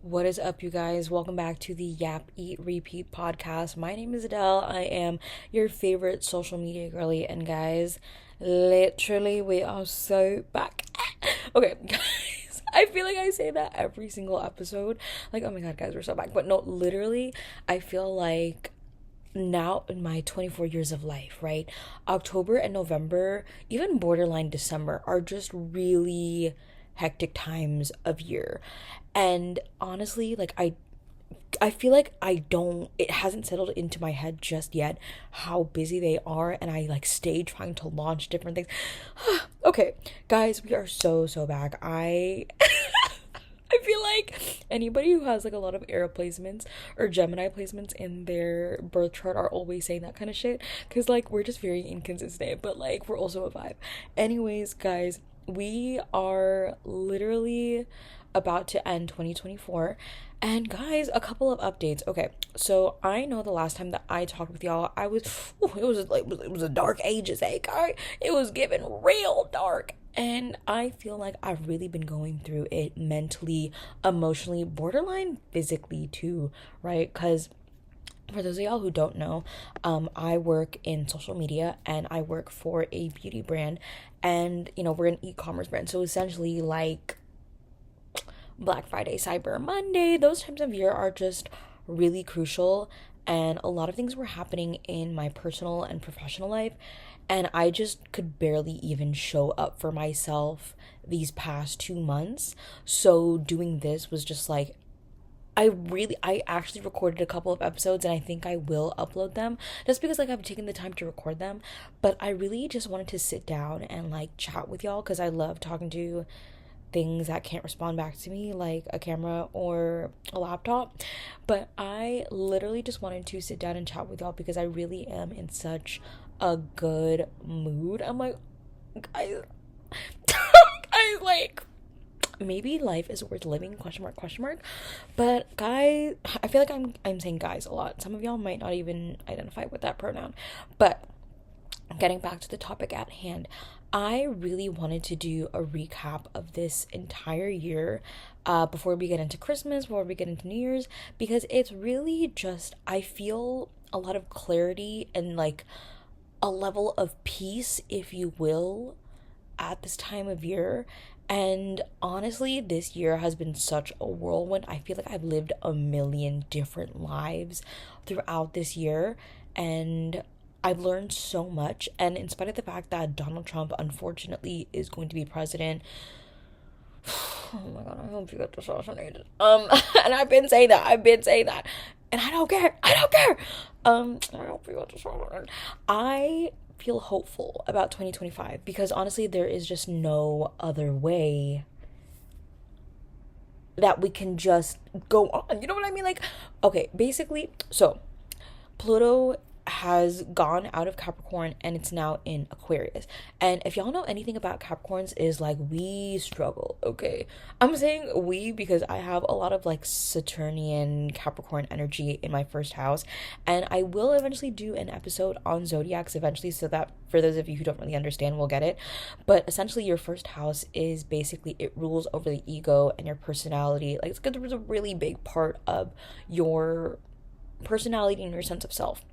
What is up, you guys? Welcome back to the YAP EAT REPEAT podcast. My name is Adele. I am your favorite social media girly, and guys, literally, we are so back. Okay, guys, I feel like I say that every single episode. Like, oh my god, guys, we're so back. But no, literally, I feel like now in my 24 years of life, right? October and November, even borderline December, are just really hectic times of year. And honestly, like I feel like it hasn't settled into my head just yet how busy they are, and I like stay trying to launch different things. Okay, guys, we are so back. I feel like anybody who has like a lot of Air placements or Gemini placements in their birth chart are always saying that kind of shit, because like we're just very inconsistent, but like we're also a vibe. Anyways, guys, we are literally about to end 2024. And guys, a couple of updates. Okay, so I know the last time that I talked with y'all, it was a dark ages, guy. It was given real dark. And I feel like I've really been going through it mentally, emotionally, borderline physically too, right? Because for those of y'all who don't know, I work in social media and I work for a beauty brand, and we're an e-commerce brand. So essentially, like Black Friday, Cyber Monday, those times of year are just really crucial, and a lot of things were happening in my personal and professional life, and I just could barely even show up for myself these past 2 months. So doing this was just like, I actually recorded a couple of episodes, and I think I will upload them just because like I've taken the time to record them. But I really just wanted to sit down and like chat with y'all, because I love talking to things that can't respond back to me, like a camera or a laptop. But I literally just wanted to sit down and chat with y'all because I really am in such a good mood. I'm like, guys, guys, like, maybe life is worth living, question mark. But guys, I feel like I'm saying guys a lot. Some of y'all might not even identify with that pronoun. But getting back to the topic at hand, I really wanted to do a recap of this entire year before we get into Christmas, before we get into New Year's, because it's really just, I feel a lot of clarity and like a level of peace, if you will, at this time of year. And honestly, this year has been such a whirlwind. I feel like I've lived a million different lives throughout this year, and I've learned so much. And in spite of the fact that Donald Trump unfortunately is going to be president, oh my god, I hope you get assassinated. And I've been saying that, and I don't care. I hope you get assassinated. I feel hopeful about 2025 because honestly, there is just no other way that we can just go on. You know what I mean? Like, okay, basically, so Pluto has gone out of Capricorn and it's now in Aquarius. And if y'all know anything about Capricorns, is like we struggle, okay? I'm saying we because I have a lot of like Saturnian Capricorn energy in my first house, and I will eventually do an episode on zodiacs eventually, so that for those of you who don't really understand, we'll get it. But essentially, your first house is basically, it rules over the ego and your personality. Like, it's a really big part of your personality and your sense of self.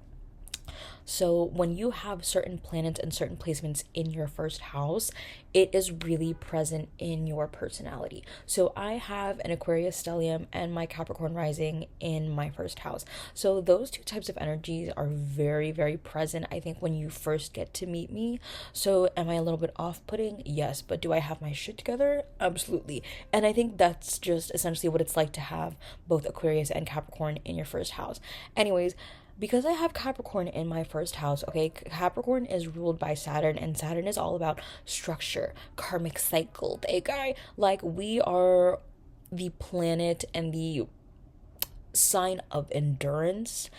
So when you have certain planets and certain placements in your first house, it is really present in your personality. So I have an Aquarius stellium and my Capricorn rising in my first house. So those two types of energies are very, very present, I think, when you first get to meet me. So am I a little bit off-putting? Yes. But do I have my shit together? Absolutely. And I think that's just essentially what it's like to have both Aquarius and Capricorn in your first house. Anyways, because I have Capricorn in my first house, okay, Capricorn is ruled by Saturn, and Saturn is all about structure, karmic cycle, okay? Like, we are the planet and the sign of endurance.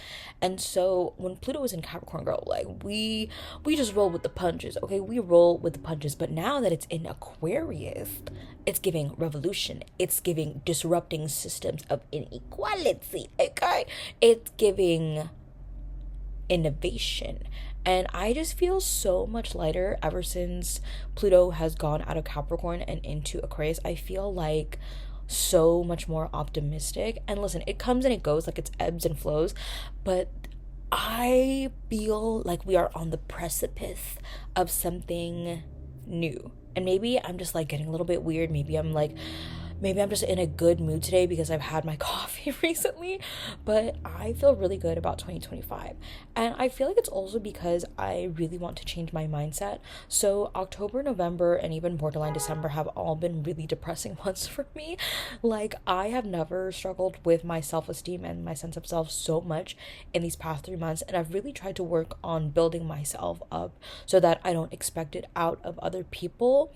And so when Pluto is in Capricorn, girl, like, we just roll with the punches, okay? We roll with the punches. But now that it's in Aquarius, it's giving revolution. It's giving disrupting systems of inequality, okay? It's giving innovation. And I just feel so much lighter ever since Pluto has gone out of Capricorn and into Aquarius. I feel like so much more optimistic. And listen, it comes and it goes, like it's ebbs and flows, but I feel like we are on the precipice of something new. And maybe I'm just like getting a little bit weird. Maybe I'm just in a good mood today because I've had my coffee recently, but I feel really good about 2025. And I feel like it's also because I really want to change my mindset. So October, November, and even borderline December have all been really depressing months for me. Like, I have never struggled with my self-esteem and my sense of self so much in these past 3 months, and I've really tried to work on building myself up so that I don't expect it out of other people.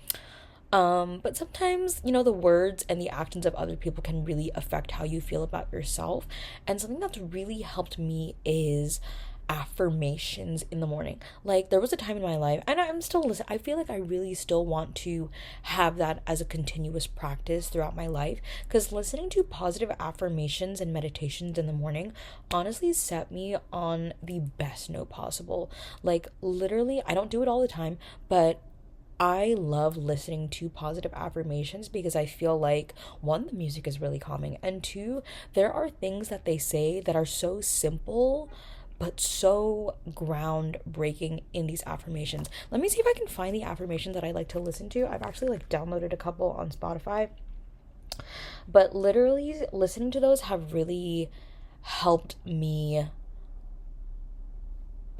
But sometimes, the words and the actions of other people can really affect how you feel about yourself. And something that's really helped me is affirmations in the morning. Like, there was a time in my life, and I'm still listening. I feel like I really still want to have that as a continuous practice throughout my life, because listening to positive affirmations and meditations in the morning honestly set me on the best note possible. Like, literally, I don't do it all the time, but I love listening to positive affirmations because I feel like, one, the music is really calming, and two, there are things that they say that are so simple but so groundbreaking in these affirmations. Let me see if I can find the affirmations that I like to listen to. I've actually downloaded a couple on Spotify, but literally listening to those have really helped me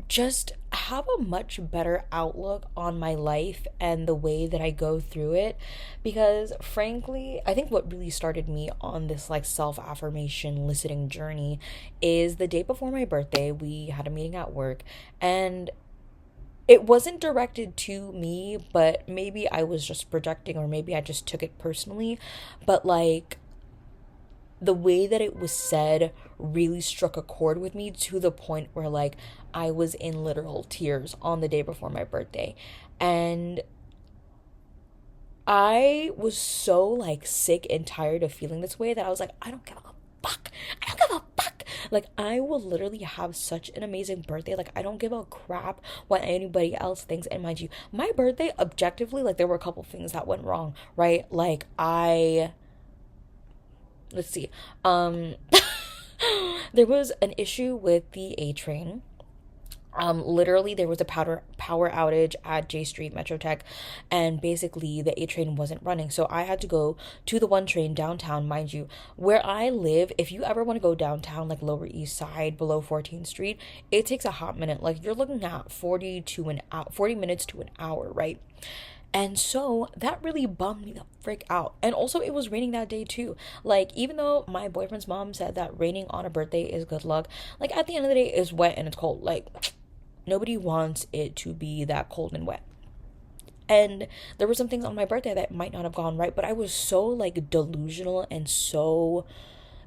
just have a much better outlook on my life and the way that I go through it. Because frankly, I think what really started me on this self-affirmation listening journey is the day before my birthday, we had a meeting at work, and it wasn't directed to me, but maybe I was just projecting, or maybe I just took it personally. But the way that it was said really struck a chord with me, to the point where I was in literal tears on the day before my birthday. And I was so sick and tired of feeling this way that I was like, I don't give a fuck. I don't give a fuck. I will literally have such an amazing birthday. I don't give a crap what anybody else thinks. And mind you, my birthday, objectively, there were a couple things that went wrong, right? Let's see. There was an issue with the A train. Literally, there was a power outage at J Street Metro Tech, and basically the A train wasn't running. So I had to go to the one train downtown. Mind you, where I live, if you ever want to go downtown, Lower East Side, below 14th Street, it takes a hot minute. You're looking at 40 minutes to an hour, right? And so that really bummed me the frick out. And also, it was raining that day too. Even though my boyfriend's mom said that raining on a birthday is good luck, at the end of the day, it's wet and it's cold. Nobody wants it to be that cold and wet. And there were some things on my birthday that might not have gone right, but I was so delusional and so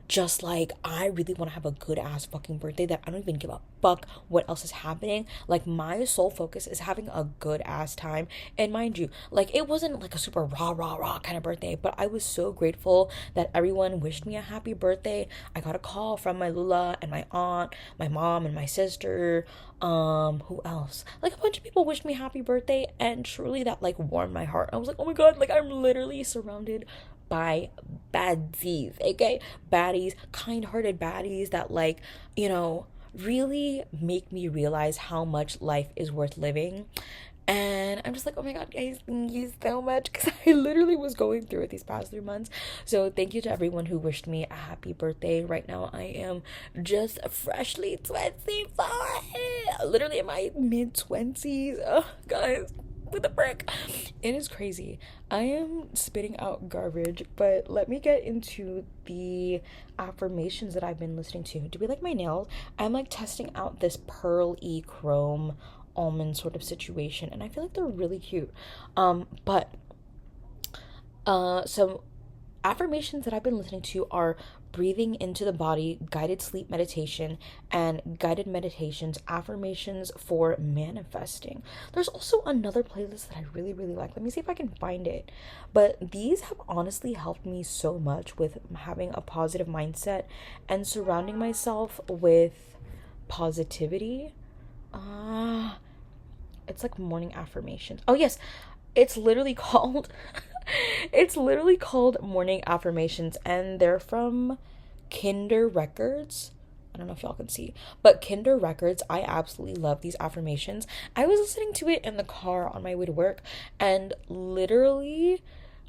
just I really want to have a good ass fucking birthday that I don't even give a fuck what else is happening. My sole focus is having a good ass time. And mind you, it wasn't a super rah kind of birthday, but I was so grateful that everyone wished me a happy birthday. I got a call from my Lula and my aunt, my mom and my sister. Who else? A bunch of people wished me happy birthday, and truly that warmed my heart. I was like, oh my god, I'm literally surrounded by baddies, okay? Baddies, kind-hearted baddies that really make me realize how much life is worth living. And I'm just oh my god, guys, thank you so much, because I literally was going through it these past 3 months. So thank you to everyone who wished me a happy birthday. Right now, I am just freshly 24, literally in my mid-20s. Oh, guys, with a brick. It is crazy. I am spitting out garbage, but let me get into the affirmations that I've been listening to. Do we like my nails? I'm testing out this pearl-y chrome almond sort of situation, and I feel they're really cute. But some affirmations that I've been listening to are breathing into the body, guided sleep meditation, and guided meditations, affirmations for manifesting. There's also another playlist that I really, really like. Let me see if I can find it. But these have honestly helped me so much with having a positive mindset and surrounding myself with positivity. It's morning affirmations. Oh yes, it's literally called It's literally called Morning Affirmations, and they're from Kinder Records. I don't know if y'all can see, but Kinder Records, I absolutely love these affirmations. I was listening to it in the car on my way to work, and literally,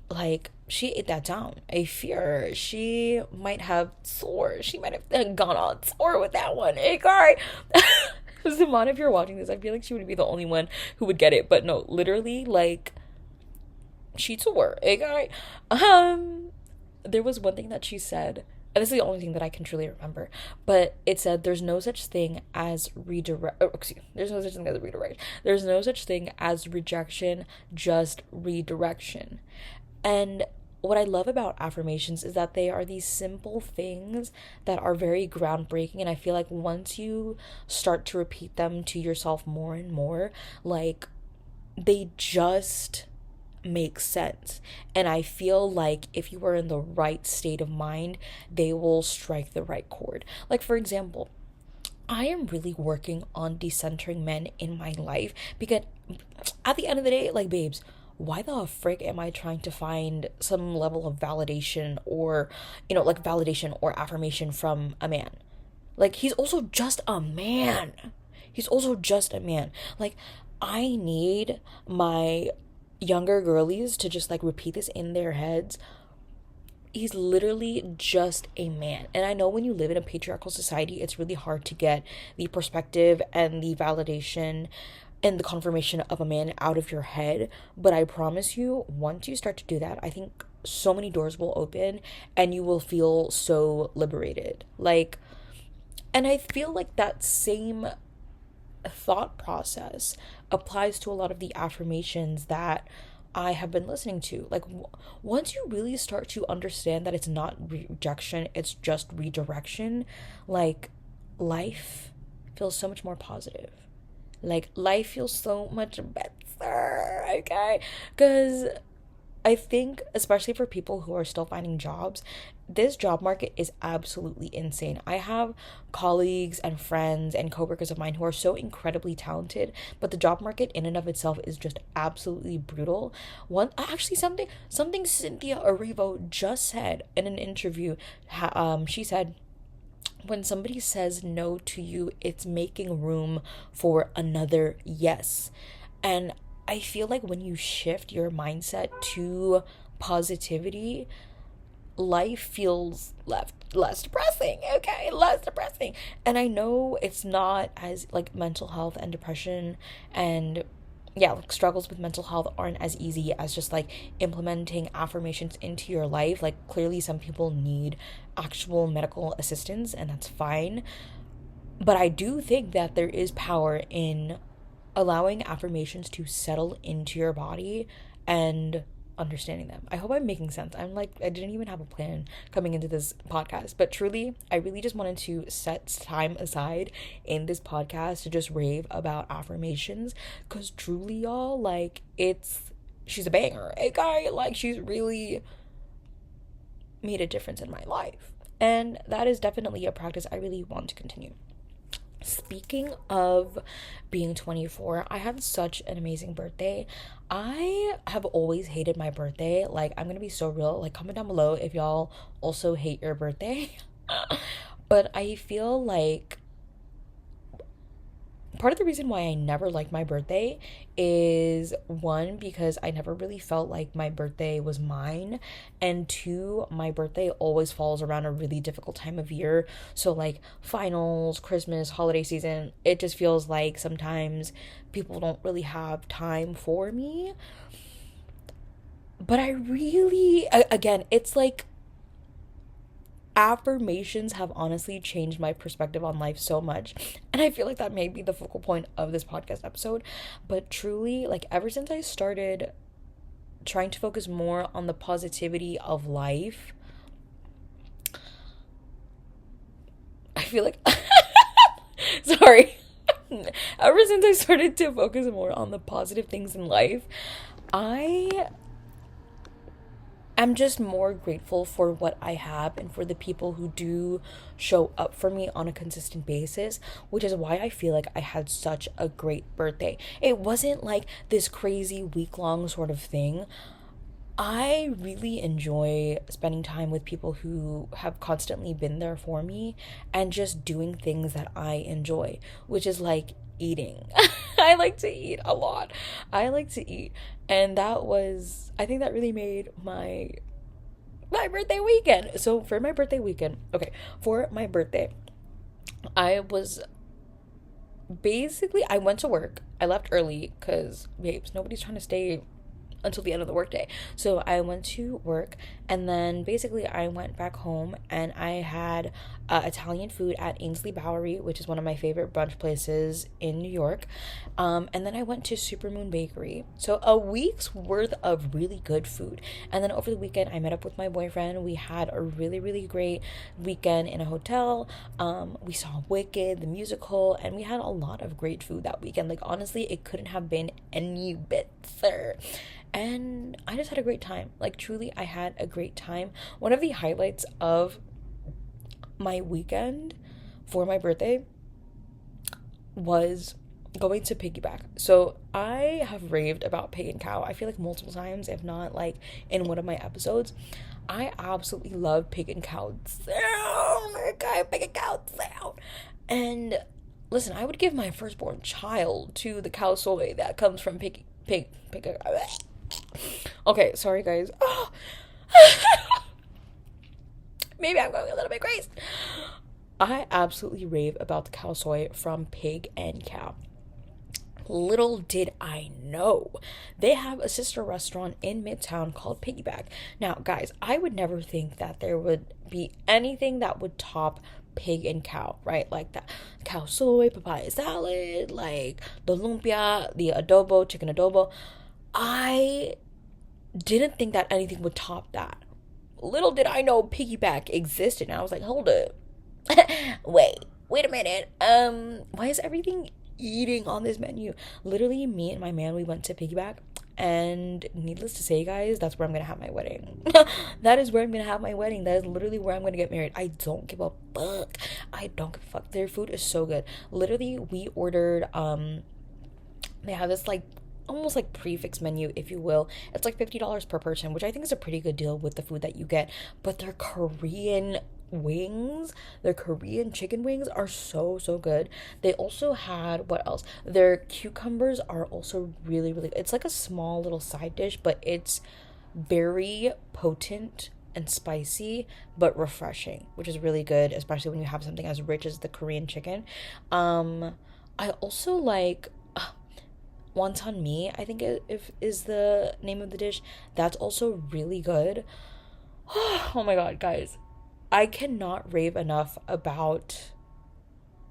like, she ate that down. I fear she might have soar. She might have gone on soar with that one. Hey, guy. Simon, if you're watching this, I feel like she would be the only one who would get it. But no, literally, like, she tore. Hey, guy. There was one thing that she said, and this is the only thing that I can truly remember, but it said there's no such thing as redirect. Oh, excuse me, there's no such thing as redirect. There's no such thing as rejection, just redirection. And what I love about affirmations is that they are these simple things that are very groundbreaking. And I feel like once you start to repeat them to yourself more and more, like, they just make sense. And I feel like if you are in the right state of mind, they will strike the right chord. Like, for example, I am really working on decentering men in my life because at the end of the day, like, babes, why the frick am I trying to find some level of validation or, like, validation or affirmation from a man? Like, he's also just a man. He's also just a man. Like, I need my younger girlies to just, like, repeat this in their heads. He's literally just a man. And I know when you live in a patriarchal society, it's really hard to get the perspective and the validation and the confirmation of a man out of your head. But I promise you, once you start to do that, I think so many doors will open and you will feel so liberated. Like, and I feel like that same thought process applies to a lot of the affirmations that I have been listening to. Like, once you really start to understand that it's not rejection, it's just redirection, like, life feels so much more positive. Like, life feels so much better, okay? Because I think, especially for people who are still finding jobs, this job market is absolutely insane. I have colleagues and friends and coworkers of mine who are so incredibly talented, but the job market in and of itself is just absolutely brutal. Something Cynthia Erivo just said in an interview. She said, when somebody says no to you, it's making room for another yes. And I feel like when you shift your mindset to positivity, life feels less depressing, okay? Less depressing. And I know it's not as, like, mental health and depression and like, struggles with mental health aren't as easy as just, like, implementing affirmations into your life. Like, clearly some people need actual medical assistance, and that's fine. But I do think that there is power in allowing affirmations to settle into your body and understanding them. I hope I'm making sense. I didn't even have a plan coming into this podcast, but truly, I really just wanted to set time aside in this podcast to just rave about affirmations, because truly, y'all, like, she's a banger. A guy, like, she's really made a difference in my life, and that is definitely a practice I really want to continue. Speaking of being 24, I had such an amazing birthday. I have always hated my birthday. Like, I'm gonna be so real. Like, comment down below if y'all also hate your birthday. But I feel like part of the reason why I never liked my birthday is, one, because I never really felt like my birthday was mine, and two, my birthday always falls around a really difficult time of year. So, like, finals, Christmas, holiday season, it just feels like sometimes people don't really have time for me. But I really, again, it's like, affirmations have honestly changed my perspective on life so much, and I feel like that may be the focal point of this podcast episode. But truly, like, ever since I started trying to focus more on the positivity of life, I feel like sorry ever since I started to focus more on the positive things in life, I'm just more grateful for what I have and for the people who do show up for me on a consistent basis, which is why I feel like I had such a great birthday. It wasn't like this crazy week-long sort of thing. I really enjoy spending time with people who have constantly been there for me and just doing things that I enjoy, which is like eating. I like to eat a lot. I like to eat. And I think that really made my birthday weekend. So for my birthday weekend, okay, for my birthday, I was I went to work. I left early because, babes, nobody's trying to stay until the end of the workday. So I went to work, and then basically I went back home and I had Italian food at Ainsley Bowery, which is one of my favorite brunch places in New York. And then I went to Supermoon Bakery. So a week's worth of really good food. And then over the weekend I met up with my boyfriend. We had a really, really great weekend in a hotel. We saw Wicked, the musical, and we had a lot of great food that weekend. Like, honestly, it couldn't have been any better. And I just had a great time. Like, truly, I had a great time. One of the highlights of my weekend for my birthday was going to Piggyback. So I have raved about Pig and Cow, I feel like multiple times, if not like in one of my episodes. I absolutely love Pig and Cow sound. Okay, Pig and Cow sound. And listen, I would give my firstborn child to the cow soy that comes from pig. Okay, sorry guys. Oh. Maybe I'm going a little bit crazy. I absolutely rave about the cow soy from Pig and Cow. Little did I know, they have a sister restaurant in Midtown called Piggyback. Now, guys, I would never think that there would be anything that would top Pig and Cow, right? Like that cow soy, papaya salad, like the lumpia, the adobo, chicken adobo. I didn't think that anything would top that. Little did I know Piggyback existed, and I was like, hold up. wait a minute. Why is everything eating on this menu? Literally, me and my man, we went to Piggyback, and needless to say, guys, that's where I'm gonna have my wedding. That is where I'm gonna have my wedding. That is literally where I'm gonna get married. I don't give a fuck. I don't give a fuck. Their food is so good. Literally, we ordered they have this like almost like prefix menu, if you will. It's like $50 per person, which I think is a pretty good deal with the food that you get. But their Korean wings, their Korean chicken wings are so good. They also had, what else, their cucumbers are also really it's like a small little side dish, but it's very potent and spicy but refreshing, which is really good, especially when you have something as rich as the Korean chicken. I also like wonton mee, I think if is the name of the dish. That's also really good. Oh my god, guys, I cannot rave enough about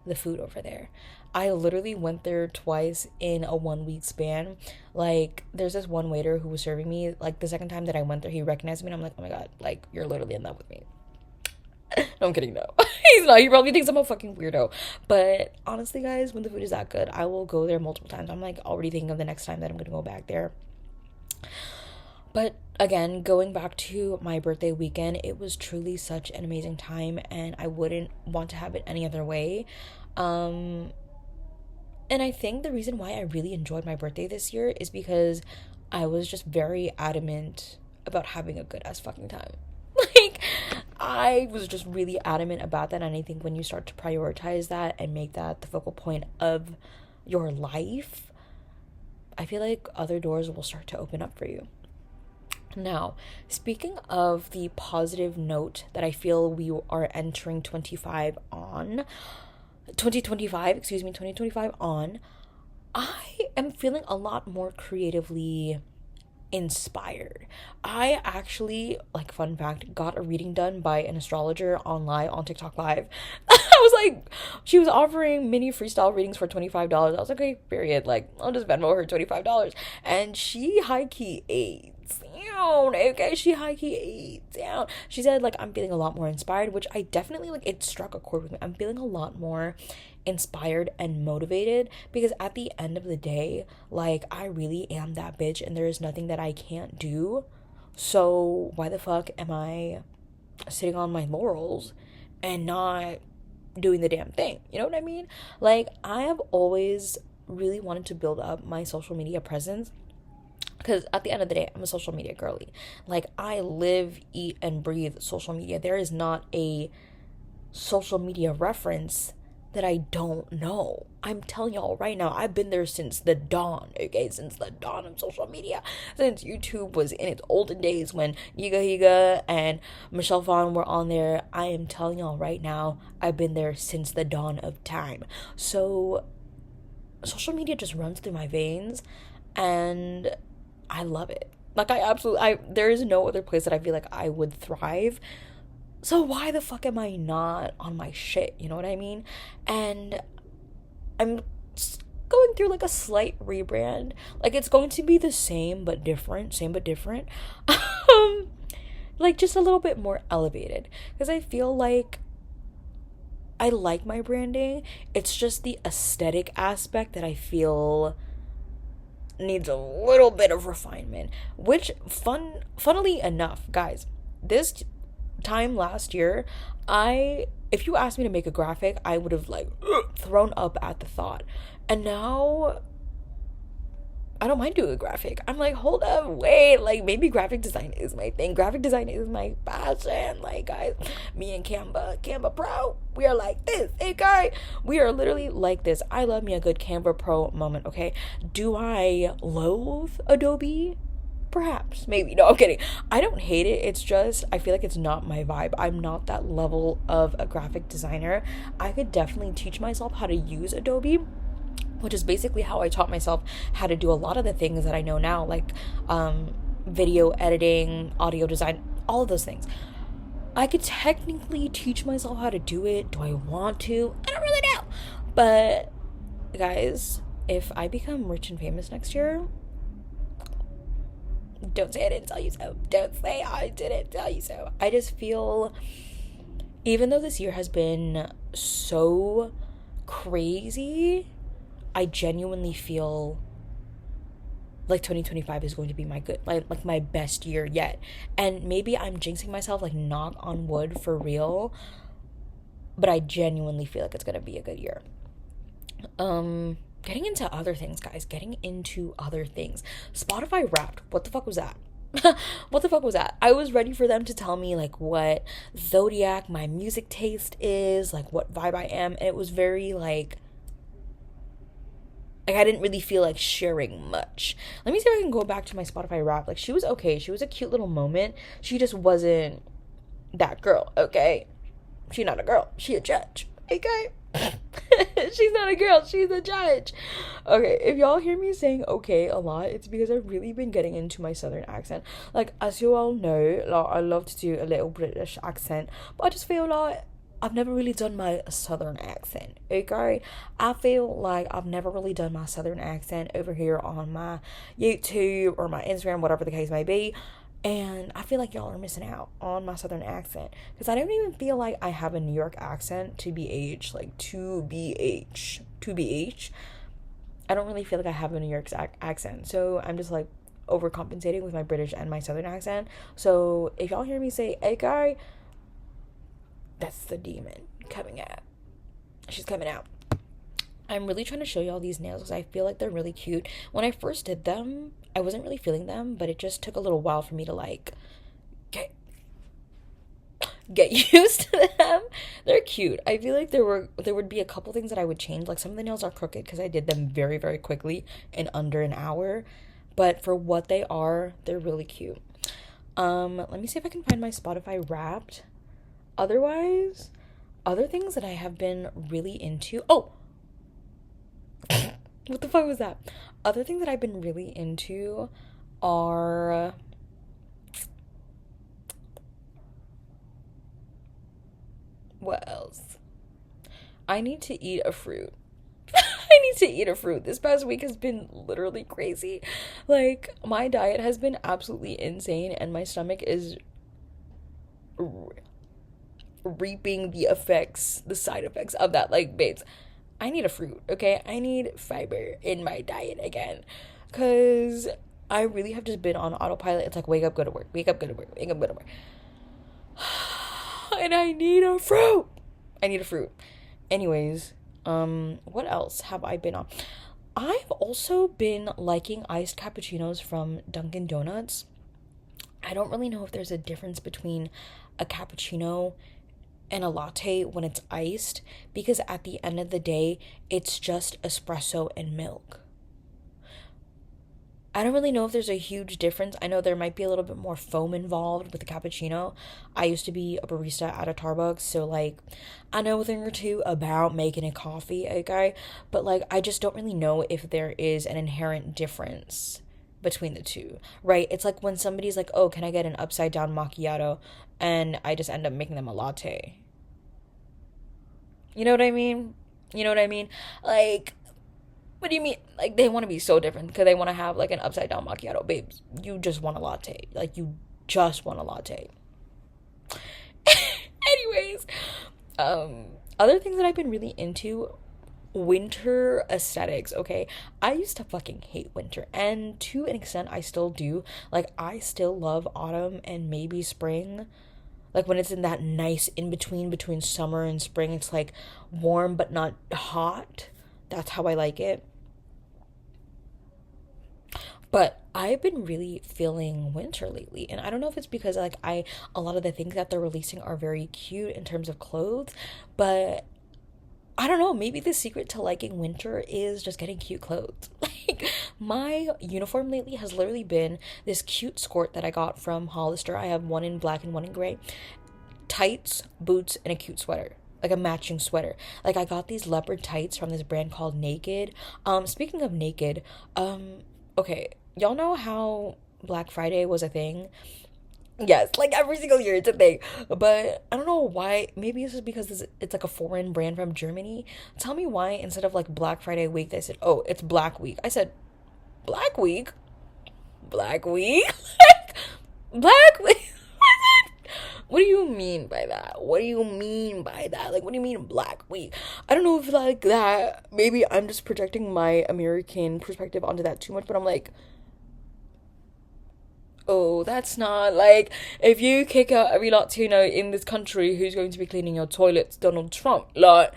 the food over there. I literally went there twice in a 1 week span. Like, there's this one waiter who was serving me. Like, the second time that I went there, he recognized me, and I'm like, oh my god, like, you're literally in love with me. No, I'm kidding, no. He's not. He probably thinks I'm a fucking weirdo. But honestly, guys, when the food is that good, I will go there multiple times. I'm like already thinking of the next time that I'm gonna go back there. But again, going back to my birthday weekend, it was truly such an amazing time, and I wouldn't want to have it any other way. And I think the reason why I really enjoyed my birthday this year is because I was just very adamant about having a good ass fucking time. Like, I was just really adamant about that, and I think when you start to prioritize that and make that the focal point of your life, I feel like other doors will start to open up for you. Now, speaking of the positive note that I feel we are entering 2025 on, I am feeling a lot more creatively inspired. I actually, like, fun fact, got a reading done by an astrologer on TikTok Live. I was like, she was offering mini freestyle readings for $25. I was like, okay, period. Like, I'll just Venmo her $25. And she high-key ate down. Okay, she high-key ate down. She said, like, I'm feeling a lot more inspired, which I definitely, like, it struck a chord with me. I'm feeling a lot more inspired and motivated, because at the end of the day, like, I really am that bitch, and there is nothing that I can't do. So why the fuck am I sitting on my laurels and not doing the damn thing? You know what I mean? Like, I have always really wanted to build up my social media presence. Because at the end of the day, I'm a social media girly. Like, I live, eat, and breathe social media. There is not a social media reference that I don't know. I'm telling y'all right now, I've been there since the dawn, okay? Since the dawn of social media. Since YouTube was in its olden days when Yiga and Michelle Phan were on there. I am telling y'all right now, I've been there since the dawn of time. So, social media just runs through my veins, and I love it. Like, there is no other place that I feel like I would thrive. So why the fuck am I not on my shit? You know what I mean? And I'm going through like a slight rebrand. Like, it's going to be the same but different. Like, just a little bit more elevated. Because I feel like I like my branding. It's just the aesthetic aspect that I feel needs a little bit of refinement. Which, funnily enough, guys, this time last year, if you asked me to make a graphic, I would have like thrown up at the thought. And now I don't mind doing a graphic. I'm like, hold up, wait, like, maybe graphic design is my thing. Graphic design is my passion. Like, guys, me and Canva Pro, we are like this, okay? We are literally like this. I love me a good Canva Pro moment, okay? Do I loathe Adobe? Perhaps, maybe. No, I'm kidding. I don't hate it. It's just, I feel like it's not my vibe. I'm not that level of a graphic designer. I could definitely teach myself how to use Adobe, which is basically how I taught myself how to do a lot of the things that I know now, like video editing, audio design, all of those things. I could technically teach myself how to do it. Do I want to? I don't really know. But, guys, if I become rich and famous next year, don't say I didn't tell you so. Don't say I didn't tell you so. I just feel, even though this year has been so crazy, I genuinely feel like 2025 is going to be my my best year yet. And maybe I'm jinxing myself, like, knock on wood for real, but I genuinely feel like it's going to be a good year. Getting into other things, guys. Spotify Wrapped. What the fuck was that? What the fuck was that? I was ready for them to tell me, like, what zodiac my music taste is, like, what vibe I am. And it was very, like, I didn't really feel like sharing much. Let me see if I can go back to my Spotify Wrapped. Like, she was okay. She was a cute little moment. She just wasn't that girl, okay? She's not a girl. She a judge, okay? She's not a girl, she's a judge. Okay, if y'all hear me saying okay a lot, it's because I've really been getting into my southern accent. Like, as you all know, like, I love to do a little British accent, but I just feel like I've never really done my southern accent, okay? I feel like I've never really done my southern accent over here on my YouTube or my Instagram, whatever the case may be. And I feel like y'all are missing out on my southern accent, because I don't even feel like I have a New York accent, to BH, like, to BH. I don't really feel like I have a New York accent, so I'm just, like, overcompensating with my British and my southern accent. So if y'all hear me say, hey, guy, that's the demon coming out. She's coming out. I'm really trying to show y'all these nails because I feel like they're really cute. When I first did them, I wasn't really feeling them, but it just took a little while for me to, like, get used to them. They're cute. I feel like there would be a couple things that I would change. Like, some of the nails are crooked because I did them very, very quickly in under an hour. But for what they are, they're really cute. Let me see if I can find my Spotify Wrapped. Otherwise, other things that I have been really into. Oh! What the fuck was that? Other things that I've been really into are... What else? I need to eat a fruit. I need to eat a fruit. This past week has been literally crazy. Like, my diet has been absolutely insane, and my stomach is reaping the side effects of that. Like, babes, I need a fruit, okay? I need fiber in my diet again, because I really have just been on autopilot. It's like, wake up, go to work, wake up, go to work, wake up, go to work. And I need a fruit. Anyways, what else have I been on? I've also been liking iced cappuccinos from Dunkin' Donuts. I don't really know if there's a difference between a cappuccino and a latte when it's iced, because at the end of the day, it's just espresso and milk. I don't really know if there's a huge difference. I know there might be a little bit more foam involved with the cappuccino. I used to be a barista at a Starbucks, so like I know a thing or two about making a coffee, okay? But like I just don't really know if there is an inherent difference between the two, right? It's like when somebody's like, "Oh, can I get an upside down macchiato?" and I just end up making them a latte. You know what I mean? You know what I mean? Like, what do you mean? Like, they want to be so different because they want to have like an upside down macchiato. Babes, you just want a latte. Like, you just want a latte. Anyways, other things that I've been really into, winter aesthetics, okay? I used to fucking hate winter, and to an extent I still do. Like, I still love autumn and maybe spring. Like when it's in that nice in between summer and spring, it's like warm but not hot. That's how I like it. But I've been really feeling winter lately, and I don't know if it's because like I a lot of the things that they're releasing are very cute in terms of clothes, but I don't know, maybe the secret to liking winter is just getting cute clothes. Like, my uniform lately has literally been this cute skirt that I got from Hollister. I have one in black and one in gray. Tights, boots, and a cute sweater. Like a matching sweater. Like, I got these leopard tights from this brand called Naked. Speaking of Naked, okay, y'all know how Black Friday was a thing? Yes, like every single year it's a thing. But I don't know why. Maybe it's just because it's like a foreign brand from Germany. Tell me why instead of like Black Friday week, they said, oh, it's Black Week. I said, Black Week? Black Week? Like, Black Week? What do you mean by that? What do you mean by that? Like, what do you mean Black Week? I don't know if like that. Maybe I'm just projecting my American perspective onto that too much, but I'm like, oh, that's not like if you kick out every Latino in this country, who's going to be cleaning your toilets? Donald Trump. Like,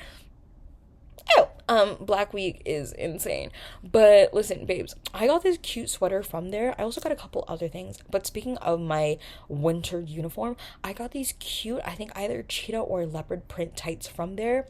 oh, Black Week is insane. But listen, babes, I got this cute sweater from there. I also got a couple other things. But speaking of my winter uniform, I got these cute, I think either cheetah or leopard print tights from there.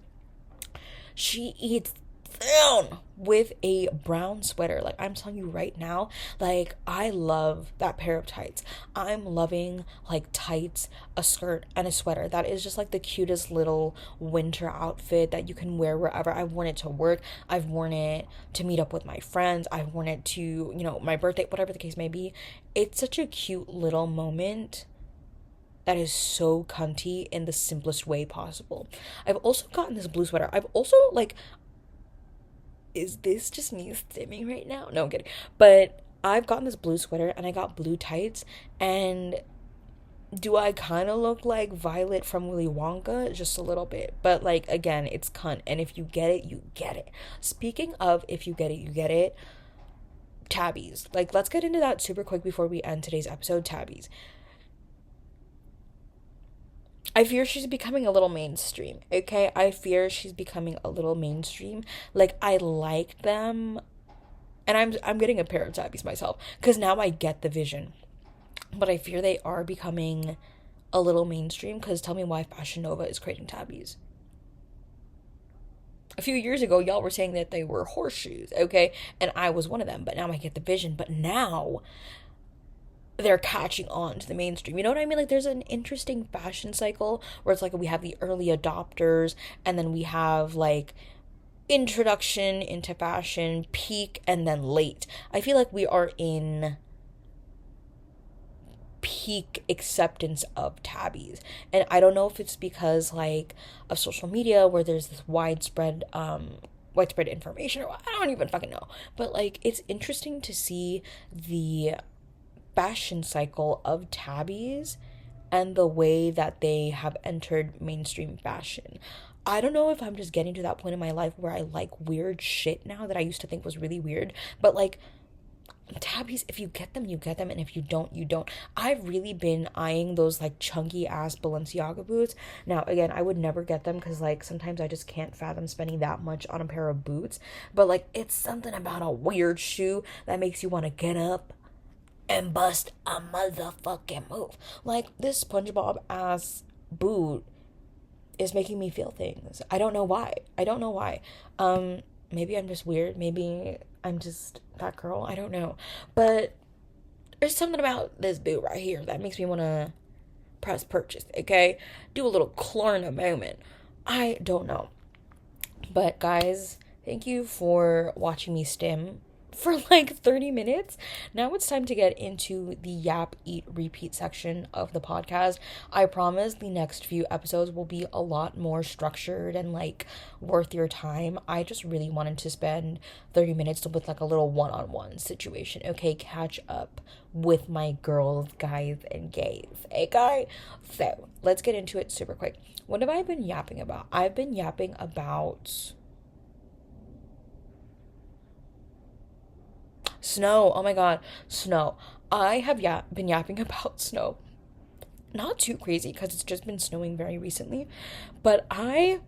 She eats down with a brown sweater. Like, I'm telling you right now, like, I love that pair of tights. I'm loving like tights, a skirt, and a sweater. That is just like the cutest little winter outfit that you can wear wherever. I've worn it to work, I've worn it to meet up with my friends, I've worn it to, my birthday, whatever the case may be. It's such a cute little moment that is so cunty in the simplest way possible. I've also gotten this blue sweater. I've also like, is this just me stimming right now? No, I'm kidding. But I've gotten this blue sweater and I got blue tights. And do I kind of look like Violet from Willy Wonka? Just a little bit. But like, again, it's cunt. And if you get it, you get it. Speaking of if you get it, you get it. Tabbies. Like, let's get into that super quick before we end today's episode. Tabbies. I fear she's becoming a little mainstream, okay? I fear she's becoming a little mainstream. Like, I like them, and I'm getting a pair of tabbies myself, because now I get the vision. But I fear they are becoming a little mainstream, because tell me why Fashion Nova is creating tabbies. A few years ago, y'all were saying that they were horseshoes, okay? And I was one of them, but now I get the vision. But now they're catching on to the mainstream. You know what I mean? Like, there's an interesting fashion cycle where it's like we have the early adopters, and then we have like introduction into fashion, peak, and then late. I feel like we are in peak acceptance of tabbies, and I don't know if it's because like of social media where there's this widespread information, or I don't even fucking know. But like, it's interesting to see the fashion cycle of tabbies and the way that they have entered mainstream fashion. I don't know if I'm just getting to that point in my life where I like weird shit now that I used to think was really weird, but like Tabbies, if you get them, you get them, and if you don't, you don't. I've really been eyeing those like chunky ass Balenciaga boots. Now, again, I would never get them because like sometimes I just can't fathom spending that much on a pair of boots. But like, it's something about a weird shoe that makes you want to get up and bust a motherfucking move. Like, this SpongeBob ass boot is making me feel things. I don't know why. I don't know why. Maybe I'm just weird. Maybe I'm just that girl. I don't know. But there's something about this boot right here that makes me want to press purchase, okay? Do a little Klarna moment. I don't know. But guys, thank you for watching me stim for like 30 minutes. Now it's time to get into the Yap Eat Repeat section of the podcast. I promise the next few episodes will be a lot more structured and like worth your time. I just really wanted to spend 30 minutes with like a little one-on-one situation. Okay, catch up with my girls, guys, and gays. Okay, so let's get into it super quick. What have I been yapping about? I've been yapping about snow. Oh my god, snow. I have been yapping about snow. Not too crazy because it's just been snowing very recently, but I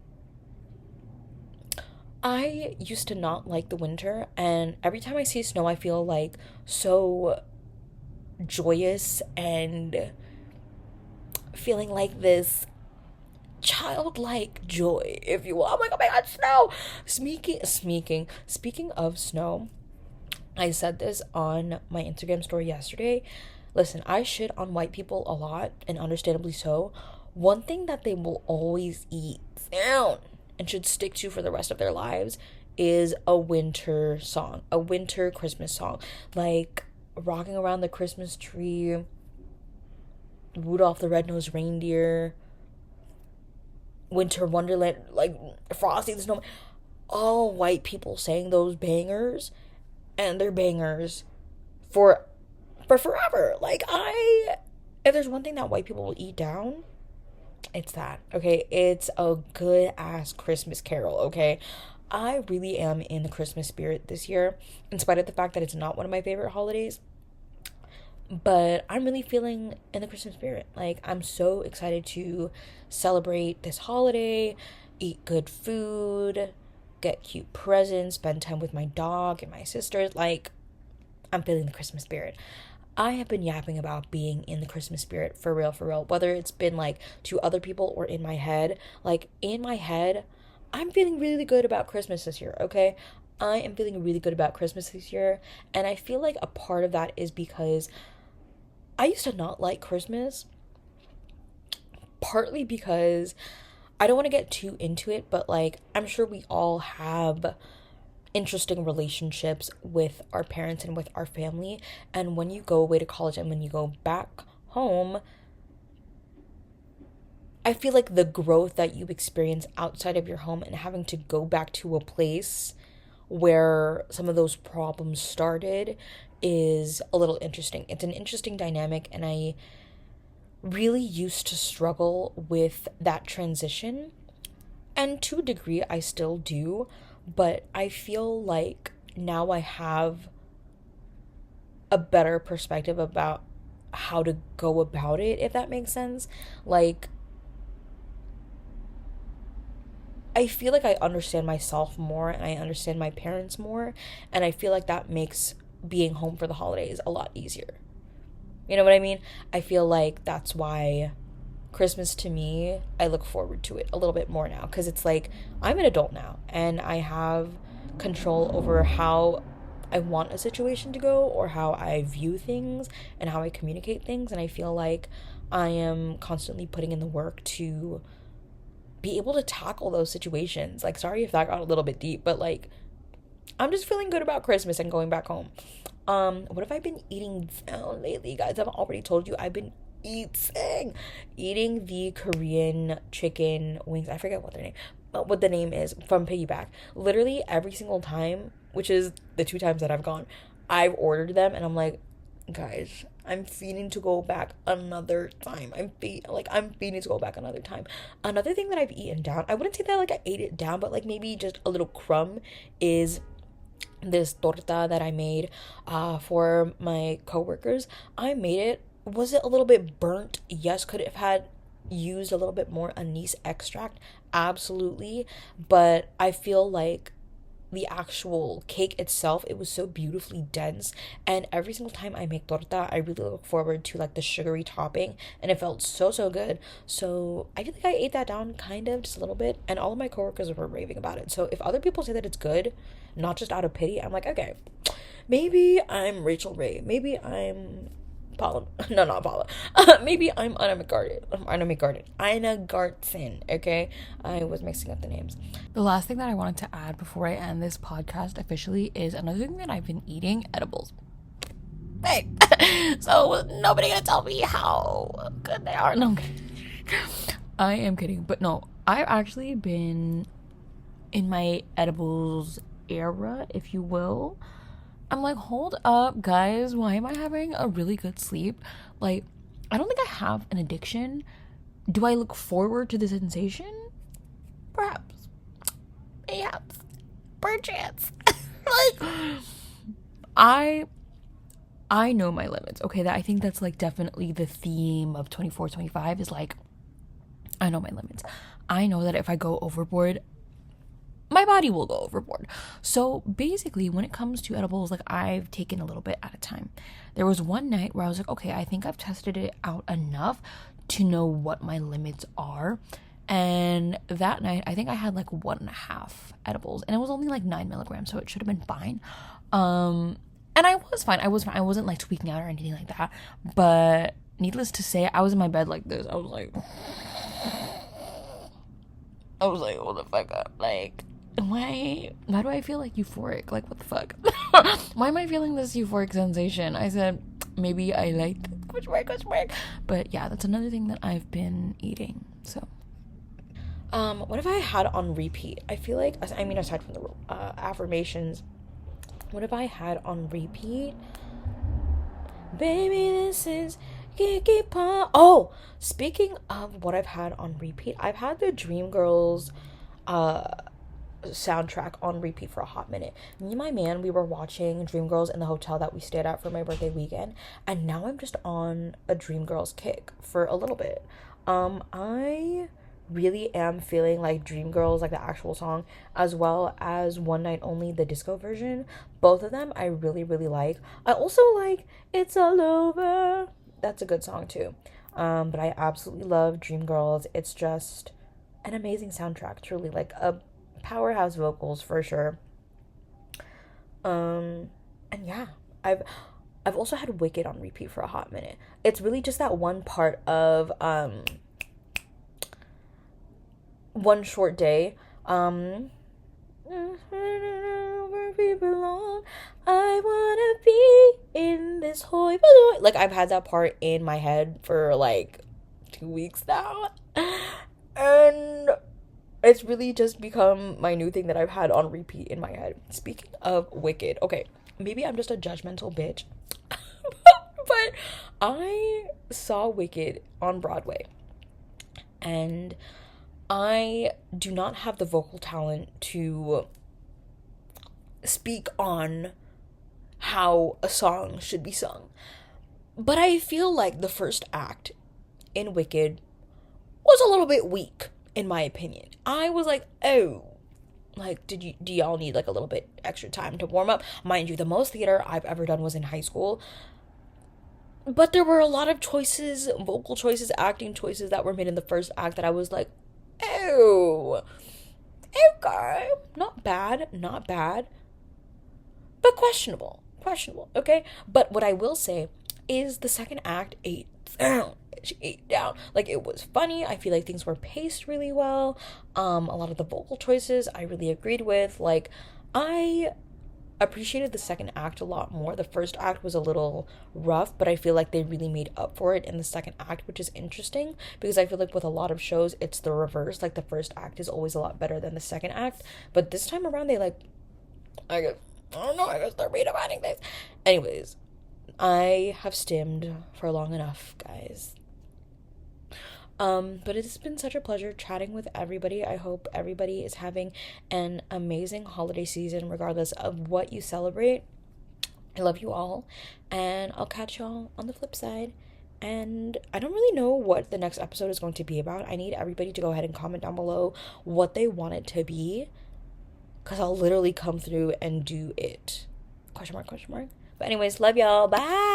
used to not like the winter, and every time I see snow I feel like so joyous and feeling like this childlike joy, if you will. I'm like, oh my god, snow. Speaking of snow, I said this on my Instagram story yesterday. Listen, I shit on white people a lot, and understandably so. One thing that they will always eat down and should stick to for the rest of their lives is a winter song, a winter Christmas song. Like Rocking Around the Christmas Tree, Rudolph the Red-Nosed Reindeer, Winter Wonderland, like Frosty the Snowman. All white people saying those bangers, and they're bangers for forever. Like, if there's one thing that white people will eat down, it's that, okay? It's a good ass Christmas carol, okay? I really am in the Christmas spirit this year, in spite of the fact that it's not one of my favorite holidays. But I'm really feeling in the Christmas spirit. Like, I'm so excited to celebrate this holiday, eat good food, get cute presents, spend time with my dog and my sisters. Like, I'm feeling the Christmas spirit. I have been yapping about being in the Christmas spirit for real, whether it's been like to other people or in my head. Like, in my head, I'm feeling really good about Christmas this year, okay? I am feeling really good about Christmas this year, and I feel like a part of that is because I used to not like Christmas, partly because I don't want to get too into it, but like, I'm sure we all have interesting relationships with our parents and with our family. And when you go away to college and when you go back home, I feel like the growth that you experience outside of your home and having to go back to a place where some of those problems started is a little interesting. It's an interesting dynamic, and I really used to struggle with that transition, and to a degree I still do, but I feel like now I have a better perspective about how to go about it, if that makes sense. Like, I feel like I understand myself more, and I understand my parents more, and I feel like that makes being home for the holidays a lot easier. You know what I mean? I feel like that's why Christmas, to me, I look forward to it a little bit more now, because it's like, I'm an adult now, and I have control over how I want a situation to go, or how I view things, and how I communicate things, and I feel like I am constantly putting in the work to be able to tackle those situations. Like, sorry if that got a little bit deep, but like, I'm just feeling good about Christmas and going back home. What have I been eating down lately, guys? I've already told you I've been eating the Korean chicken wings. I forget what the name is, from Piggyback. Literally every single time, which is the 2 times that I've gone, I've ordered them, and I'm like, guys, I'm feeding to go back another time. I'm feeding to go back another time. Another thing that I've eaten down, I wouldn't say that like I ate it down, but like maybe just a little crumb, is this torta that I made for my coworkers. I made it. Was it a little bit burnt? Yes. Could it have had used a little bit more anise extract? Absolutely. But I feel like the actual cake itself, it was so beautifully dense, and every single time I make torta, I really look forward to like the sugary topping, and it felt so good. So I feel like I ate that down kind of just a little bit, and all of my coworkers were raving about it. So if other people say that it's good, not just out of pity, I'm like, okay, maybe I'm Rachel Ray, maybe I'm Paula. No, not Paula. Maybe I'm Ina Gartson. Okay, I was mixing up the names. The last thing that I wanted to add before I end this podcast officially is another thing that I've been eating: edibles. Hey, so nobody gonna tell me how good they are. No, I'm kidding. I am kidding, but no, I've actually been in my edibles era, if you will. I'm like, hold up, guys, why am I having a really good sleep? Like, I don't think I have an addiction. Do I look forward to the sensation? Perhaps. Perhaps. Perchance. Like, I know my limits, okay? That I think that's like definitely the theme of 24, 25 is like, I know my limits. I know that if I go overboard, my body will go overboard. So basically, when it comes to edibles, like, I've taken a little bit at a time. There was one night where I was like, okay, I think I've tested it out enough to know what my limits are. And that night, I think I had like 1.5 edibles, and it was only like 9 milligrams, so it should have been fine. And I was fine. I wasn't like tweaking out or anything like that. But needless to say, I was in my bed like this. I was like, hold the fuck up, like, why do I feel like euphoric? Like, what the fuck? Why am I feeling this euphoric sensation? I said, maybe I like which work. But yeah, that's another thing that I've been eating. So what have I had on repeat? I feel like, I mean, aside from the affirmations, what have I had on repeat? Baby, this is Kiki Pop. Oh, speaking of what I've had on repeat, I've had the Dreamgirls soundtrack on repeat for a hot minute. Me and my man, we were watching Dreamgirls in the hotel that we stayed at for my birthday weekend, and now I'm just on a Dreamgirls kick for a little bit. I really am feeling like Dreamgirls, like the actual song, as well as One Night Only, the disco version. Both of them I really like. I also like It's All Over. That's a good song too. But I absolutely love Dreamgirls. It's just an amazing soundtrack, truly, like a powerhouse vocals for sure. And yeah, I've also had Wicked on repeat for a hot minute. It's really just that one part of One Short Day. Where we belong, I wanna be in this hoi polloi. Like, I've had that part in my head for like 2 weeks now, and it's really just become my new thing that I've had on repeat in my head. Speaking of Wicked, okay, maybe I'm just a judgmental bitch, but I saw Wicked on Broadway, and I do not have the vocal talent to speak on how a song should be sung. But I feel like the first act in Wicked was a little bit weak, in my opinion. I was like, oh, like, do y'all need like a little bit extra time to warm up? Mind you, the most theater I've ever done was in high school. But there were a lot of choices, vocal choices, acting choices that were made in the first act that I was like, oh, okay, not bad, but questionable, okay? But what I will say is the second act ate down. Like, it was funny. I feel like things were paced really well. A lot of the vocal choices I really agreed with. Like, I appreciated the second act a lot more. The first act was a little rough, but I feel like they really made up for it in the second act, which is interesting because I feel like with a lot of shows it's the reverse. Like, the first act is always a lot better than the second act, but this time around they I guess they're redefining things. Anyways, I have stimmed for long enough, guys. But it's been such a pleasure chatting with everybody. I hope everybody is having an amazing holiday season, regardless of what you celebrate. I love you all, and I'll catch y'all on the flip side. And I don't really know what the next episode is going to be about. I need everybody to go ahead and comment down below what they want it to be, because I'll literally come through and do it. Question mark, question mark. But anyways, love y'all. Bye.